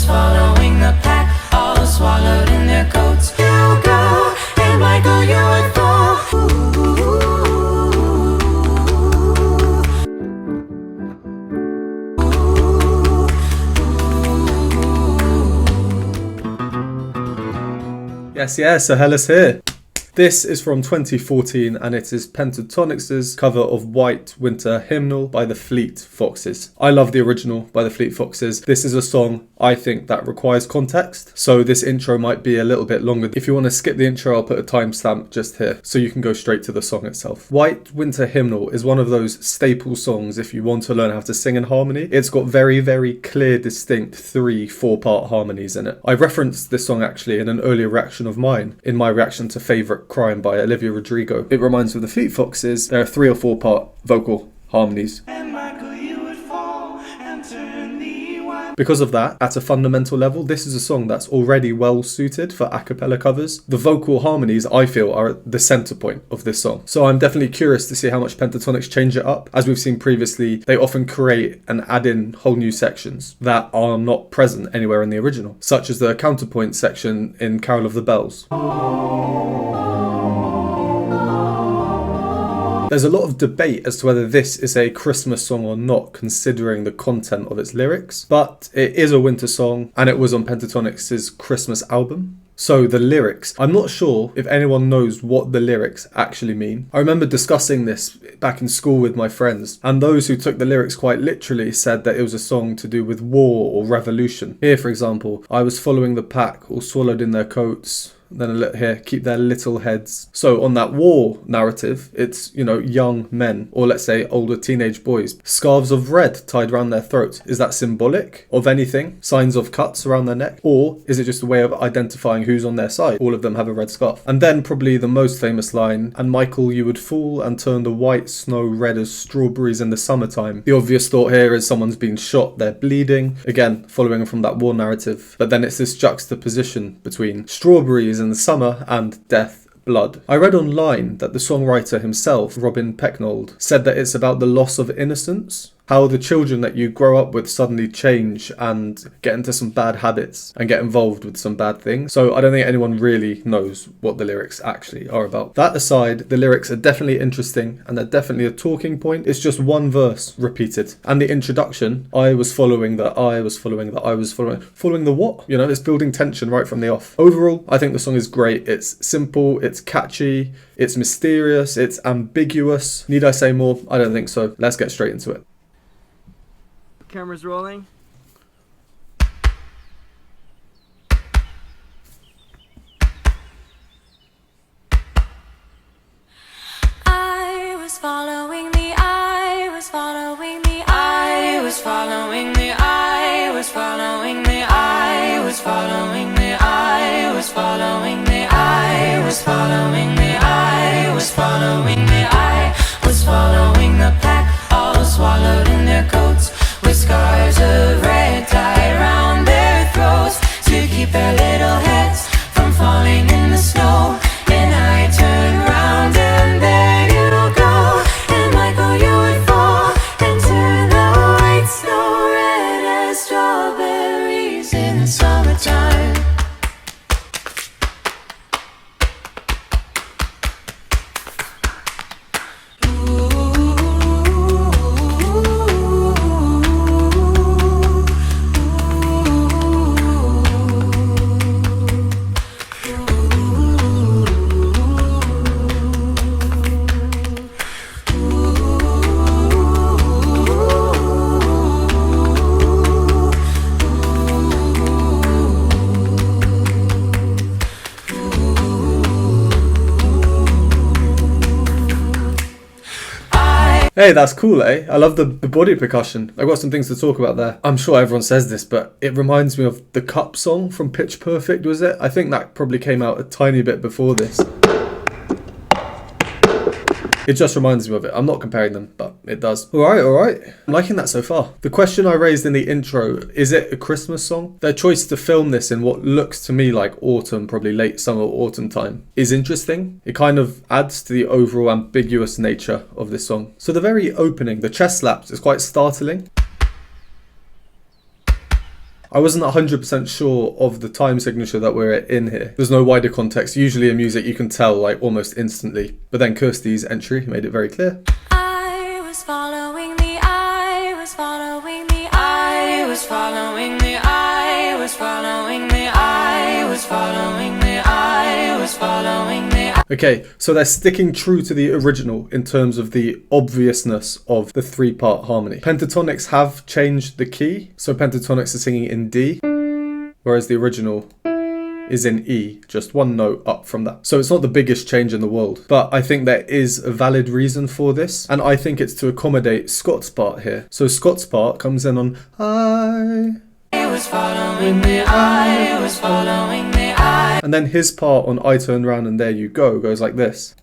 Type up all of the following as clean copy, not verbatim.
following the pack, all swallowed in their coats. You go, and Michael, you would fall. Yes, so Hairless here. This is from 2014 and it is Pentatonix's cover of White Winter Hymnal by the Fleet Foxes. I love the original by the Fleet Foxes. This is a song I think that requires context, so this intro might be a little bit longer. If you want to skip the intro, I'll put a timestamp just here so you can go straight to the song itself. White Winter Hymnal is one of those staple songs if you want to learn how to sing in harmony. It's got very, very clear, distinct 3-4-part harmonies in it. I referenced this song actually in an earlier reaction of mine, in my reaction to Favourite Crime by Olivia Rodrigo. It reminds me of the Fleet Foxes. There are 3 or 4 part vocal harmonies. Because of that, at a fundamental level, this is a song that's already well suited for a cappella covers. The vocal harmonies, I feel, are at the centre point of this song. So I'm definitely curious to see how much Pentatonix change it up. As we've seen previously, they often create and add in whole new sections that are not present anywhere in the original, such as the counterpoint section in Carol of the Bells. There's a lot of debate as to whether this is a Christmas song or not, considering the content of its lyrics, but it is a winter song and it was on Pentatonix's Christmas album. So the lyrics, I'm not sure if anyone knows what the lyrics actually mean. I remember discussing this back in school with my friends, and those who took the lyrics quite literally said that it was a song to do with war or revolution. Here, for example, I was following the pack, all swallowed in their coats. Then a little here, keep their little heads. So on that war narrative, it's, you know, young men, or let's say older teenage boys, scarves of red tied around their throats. Is that symbolic of anything? Signs of cuts around their neck? Or is it just a way of identifying who's on their side? All of them have a red scarf. And then probably the most famous line, and Michael, you would fall and turn the white snow red as strawberries in the summertime. The obvious thought here is someone's been shot, they're bleeding. Again, following from that war narrative. But then it's this juxtaposition between strawberries in the summer and death, blood. I read online that the songwriter himself, Robin Pecknold, said that it's about the loss of innocence. How the children that you grow up with suddenly change and get into some bad habits and get involved with some bad things. So I don't think anyone really knows what the lyrics actually are about. That aside, the lyrics are definitely interesting and they're definitely a talking point. It's just one verse repeated. And the introduction, I was following the following the what? You know, it's building tension right from the off. Overall, I think the song is great. It's simple, it's catchy, it's mysterious, it's ambiguous. Need I say more? I don't think so. Let's get straight into it. Camera's rolling. I was following the I was following the I was following the I was following the I was following the I was following the I was following the I was following the I was following the pack, all swallowed in their coats, with scars of red tied around their throats to keep their little heads from falling in the snow. And I turned round and there you go, and Michael, you would fall and turn the white snow red as strawberries in the summertime. Hey, that's cool, eh? I love the body percussion. I've got some things to talk about there. I'm sure everyone says this, but it reminds me of the Cup song from Pitch Perfect, was it? I think that probably came out a tiny bit before this. It just reminds me of it. I'm not comparing them, but it does. Alright. I'm liking that so far. The question I raised in the intro, is it a Christmas song? Their choice to film this in what looks to me like autumn, probably late summer or autumn time, is interesting. It kind of adds to the overall ambiguous nature of this song. So the very opening, the chest slaps, is quite startling. I wasn't 100% sure of the time signature that we're in here. There's no wider context. Usually in music you can tell like almost instantly. But then Kirsty's entry made it very clear. I was following the I was following the I was following the I was following the I was following the I was following the Okay, so they're sticking true to the original in terms of the obviousness of the 3-part harmony. Pentatonix have changed the key, so Pentatonix is singing in D, whereas the original is in E, just one note up from that. So it's not the biggest change in the world, but I think there is a valid reason for this, and I think it's to accommodate Scott's part here. So Scott's part comes in on I was following the I was following the I. And then his part on I Turn Round and There You Go goes like this.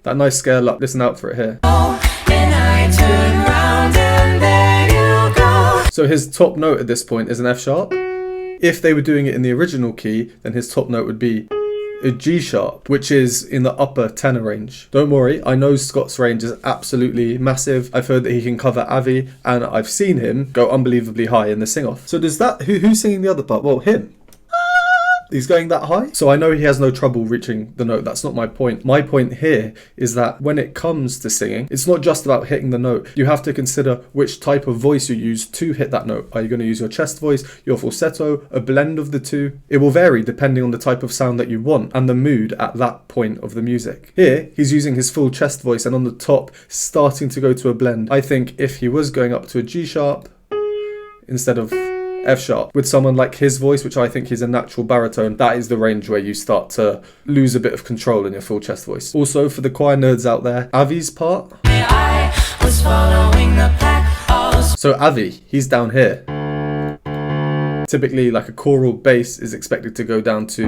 That nice scale up, listen out for it here. And I turn round and there you go. So his top note at this point is an F sharp. If they were doing it in the original key, then his top note would be a G sharp, which is in the upper tenor range. Don't worry, I know Scott's range is absolutely massive. I've heard that he can cover Avi, and I've seen him go unbelievably high in the sing-off. So does that, who's singing the other part? Well, him. He's going that high. So I know he has no trouble reaching the note. That's not my point. My point here is that when it comes to singing, it's not just about hitting the note. You have to consider which type of voice you use to hit that note. Are you going to use your chest voice, your falsetto, a blend of the two? It will vary depending on the type of sound that you want and the mood at that point of the music. Here, he's using his full chest voice and on the top, starting to go to a blend. I think if he was going up to a G sharp instead of F sharp, with someone like his voice, which I think is a natural baritone, that is the range where you start to lose a bit of control in your full chest voice. Also, for the choir nerds out there, Avi's part. I was following the pack. So Avi, he's down here. Typically, like a choral bass is expected to go down to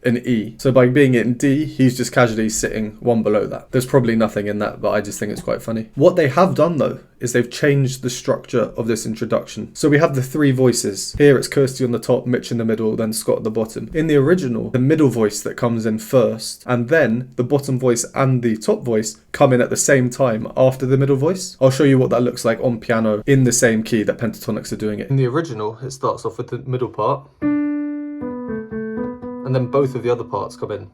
an E. So by being in D, he's just casually sitting one below that. There's probably nothing in that, but I just think it's quite funny. What they have done though, is they've changed the structure of this introduction. So we have the 3 voices. Here it's Kirsty on the top, Mitch in the middle, then Scott at the bottom. In the original, the middle voice that comes in first, and then the bottom voice and the top voice come in at the same time after the middle voice. I'll show you what that looks like on piano in the same key that Pentatonix are doing it. In the original, it starts off with the middle part, and then both of the other parts come in.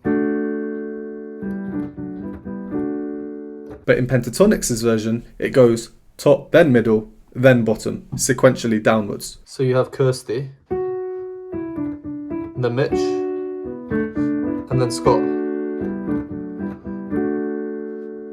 But in Pentatonix's version, it goes top, then middle, then bottom, sequentially downwards. So you have Kirsty, and then Mitch, and then Scott.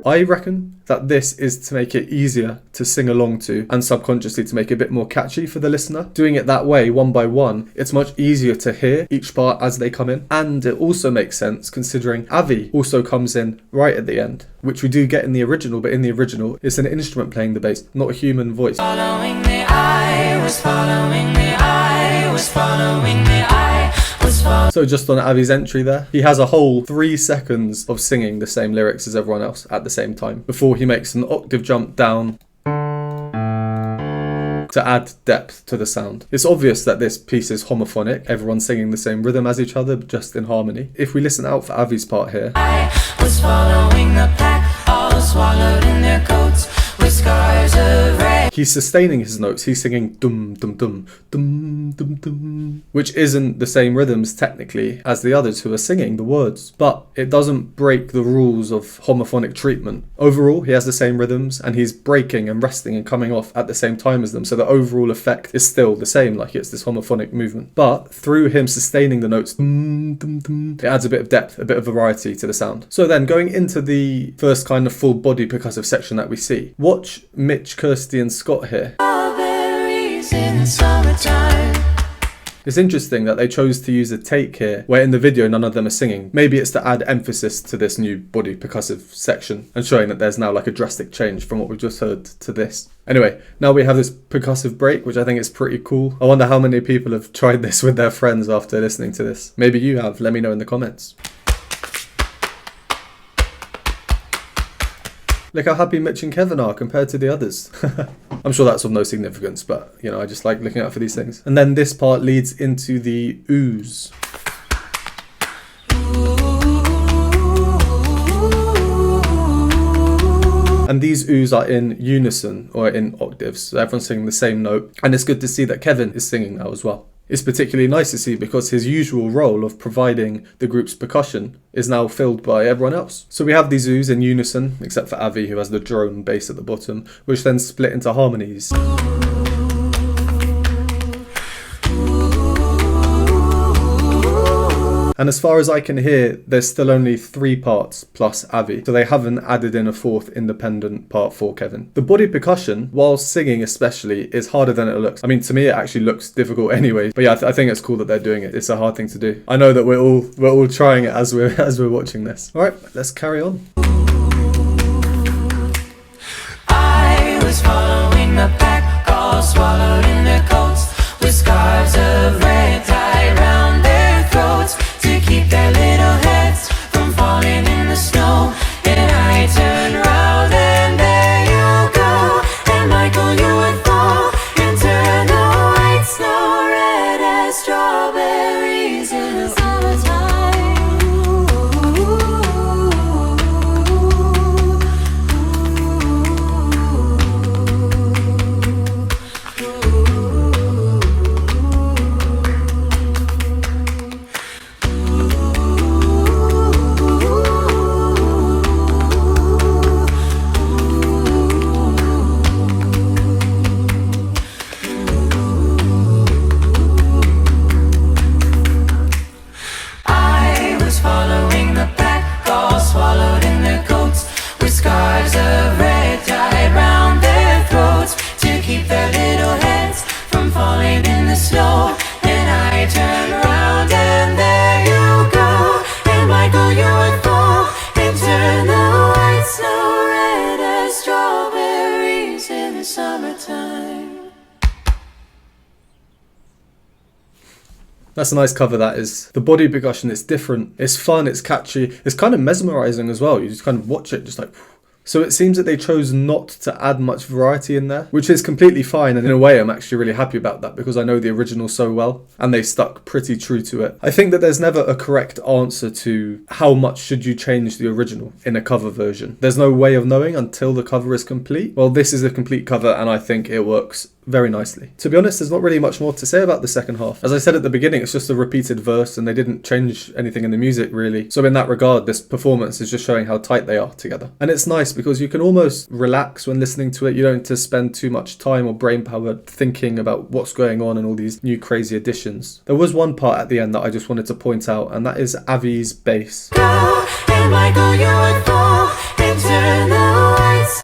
I reckon that this is to make it easier to sing along to and subconsciously to make it a bit more catchy for the listener. Doing it that way, one by one, it's much easier to hear each part as they come in. And it also makes sense considering Avi also comes in right at the end, which we do get in the original, but in the original, it's an instrument playing the bass, not a human voice. Following the I was following the I was following the I was following. So just on Avi's entry there, he has a whole 3 seconds of singing the same lyrics as everyone else at the same time before he makes an octave jump down to add depth to the sound. It's obvious that this piece is homophonic, everyone singing the same rhythm as each other, just in harmony. If we listen out for Avi's part here, I was following the pack, all swallowed in their coats with scars of red. he's sustaining his notes. He's singing dum dum dum dum dum dum, which isn't the same rhythms technically as the others who are singing the words, but it doesn't break the rules of homophonic treatment. Overall, he has the same rhythms and he's breaking and resting and coming off at the same time as them, so the overall effect is still the same, like it's this homophonic movement. But through him sustaining the notes, dum, dum, dum, it adds a bit of depth, a bit of variety to the sound. So then going into the first kind of full body percussive section that we see, watch Mitch, Kirsty and Scott here. Strawberries in the summertime. It's interesting that they chose to use a take here where in the video none of them are singing. Maybe it's to add emphasis to this new body percussive section and showing that there's now like a drastic change from what we just heard to this. Anyway, now we have this percussive break, which I think is pretty cool. I wonder how many people have tried this with their friends after listening to this. Maybe you have, let me know in the comments. Look how happy Mitch and Kevin are compared to the others. I'm sure that's of no significance, but you know, I just like looking out for these things. And then this part leads into the ooze. And these oohs are in unison or in octaves, so everyone's singing the same note. And it's good to see that Kevin is singing now as well. It's particularly nice to see because his usual role of providing the group's percussion is now filled by everyone else. So we have these oohs in unison, except for Avi, who has the drone bass at the bottom, which then split into harmonies. And as far as I can hear, there's still only 3 parts plus Avi, so they haven't added in a 4th independent part for Kevin. The body percussion, while singing especially, is harder than it looks. I mean, to me it actually looks difficult anyway, but yeah, I think it's cool that they're doing it. It's a hard thing to do. I know that we're all trying it as we're watching this. All right, let's carry on. I was following the pack, all swallowed in their coats, with scarves of red tied round their throats to keep their little heads from falling in the snow. And I turned round and there you go, and Michael, you would fall and turn the white snow red as strawberries in the summertime. That's a nice cover, that is. The body percussion, it's different, it's fun, it's catchy, it's kind of mesmerizing as well. You just kind of watch it just like... So it seems that they chose not to add much variety in there, which is completely fine, and in a way I'm actually really happy about that because I know the original so well and they stuck pretty true to it. I think that there's never a correct answer to how much should you change the original in a cover version. There's no way of knowing until the cover is complete. Well, this is a complete cover and I think it works very nicely. To be honest, there's not really much more to say about the second half. As I said at the beginning, it's just a repeated verse and they didn't change anything in the music really. So in that regard, this performance is just showing how tight they are together. And it's nice because you can almost relax when listening to it. You don't have to spend too much time or brain power thinking about what's going on and all these new crazy additions. There was one part at the end that I just wanted to point out, and that is Avi's bass.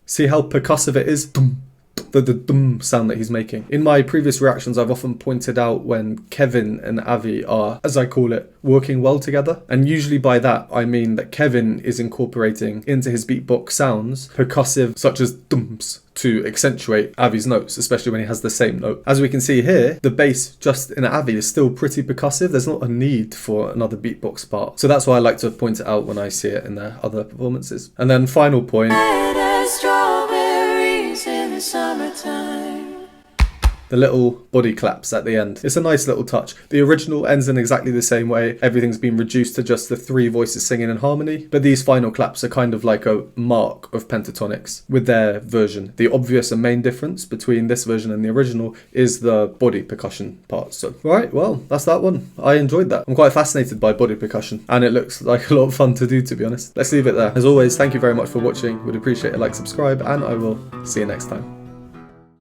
See how percussive it is? The dum sound that he's making. In my previous reactions, I've often pointed out when Kevin and Avi are, as I call it, working well together. And usually by that, I mean that Kevin is incorporating into his beatbox sounds percussive, such as dums, to accentuate Avi's notes, especially when he has the same note. As we can see here, the bass just in Avi is still pretty percussive. There's not a need for another beatbox part. So that's why I like to point it out when I see it in their other performances. And then final point. Summertime. The little body claps at the end. It's a nice little touch. The original ends in exactly the same way. Everything's been reduced to just the 3 voices singing in harmony. But these final claps are kind of like a mark of Pentatonix with their version. The obvious and main difference between this version and the original is the body percussion part. So, right, well, that's that one. I enjoyed that. I'm quite fascinated by body percussion and it looks like a lot of fun to do, to be honest. Let's leave it there. As always, thank you very much for watching. Would appreciate a like, subscribe, and I will see you next time.